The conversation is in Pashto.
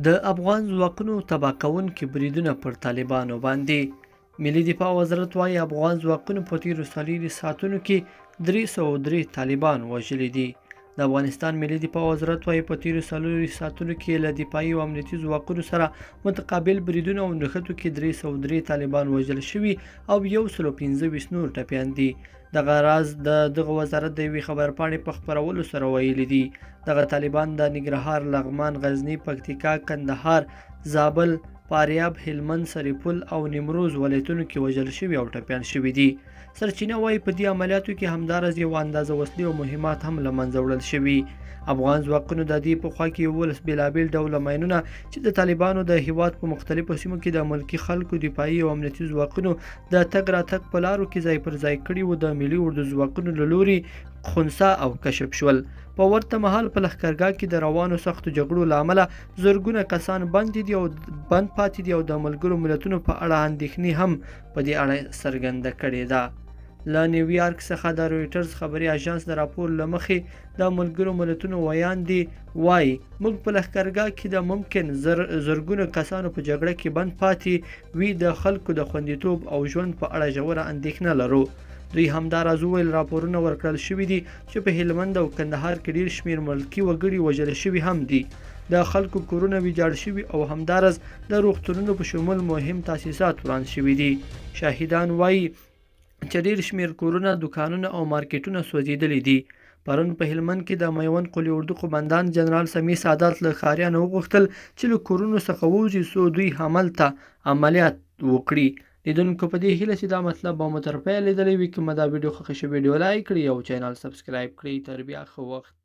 د افغان ځواکونو تباه کوونکي بریدونه پر طالبانو باندې ملي دفاع وزارت وایي افغان ځواکونو په تیرو څلورو ساعتونو کې 303 طالبان وژلي دي. د افغانستان ملي دفاع وزارت وایي په تیرو څلورو ساعتونو کې له دفاعي او امنیتي ځواکونو سره متقابل بریدونو او نښتو کې 303 طالبان وژل شوي او 115 نور ټپیان دي. دغه راز د دغه وزارت د یوې خبرپاڼې په خپرولو سره ویلي دي دغه طالبان د ننګرهار، لغمان، غزني، پکتیکا، کندهار، زابل، فاریاب، هلمند، سرپل او نیمروز ولایتونو کې وژل شوي او ټپیان شوي دي. سرچینه وایي په دې عملیاتو کې همداراز یو اندازه وسلې او مهمات هم له منځه وړل شوي. افغان ځواکونو د دې په خوا کې 11 بېلابېل ډوله ماینونه چې د طالبانو د هیواد په مختلفو سیمو کې د ملکي خلکو دفاعي او امنیتي ځواکونو د تګ راتګ په لارو کې ځای پر ځای کړي وو د ملي اردو ځواکونو له لوري خنثی او کشف شول. په ورته مهال په لښکرګاه کې د روانو سختو جګړو له امله زرګونه کسان بند پاتې دي او د ملګرو ملتونو په اړه اندېښنې هم په دې اړه څرګنده کړې ده. له نیویارک څخه د رویټرز خبري اژانس د راپور له مخې د ملګرو ملتونو ویاندې وایي موږ په لښکرګاه کې د ممکن زرګونو کسانو په جګړه کې بند پاتې وي د خلکو د خوندیتوب او ژوند په اړه ژوره اندېښنه لرو. دوی همداراز وویل راپورونه ورکړل شوي دي چې په هلمند او کندهار کې ډیر شمیر ملکي وګړي وژل شوي هم دي. د خلکو کورونه ویجاړ شوي او همداراز د روغتونونو په شمول مهم تاسیسات وران شوي دي. شاهدان وایي چې ډیر شمیر کورونه، دکانونه او مارکیټونه سوځېدلي دي. پرون په هلمند کې د میوند قلي اردو قومندان جنرال سمیع سادات له ښاریانو وغوښتل چې له کورونو څخه ووځي څو دوی همالته عملیات وکړي. لیدونکو په دې هیله چې دا مطلب به مو تر پایه لیدلی وي. که مو دا ویډیو خوښه شوې ویډیو لایک کړئ او چینل سبسکرایب کړئ. تر بیا ښه وخت.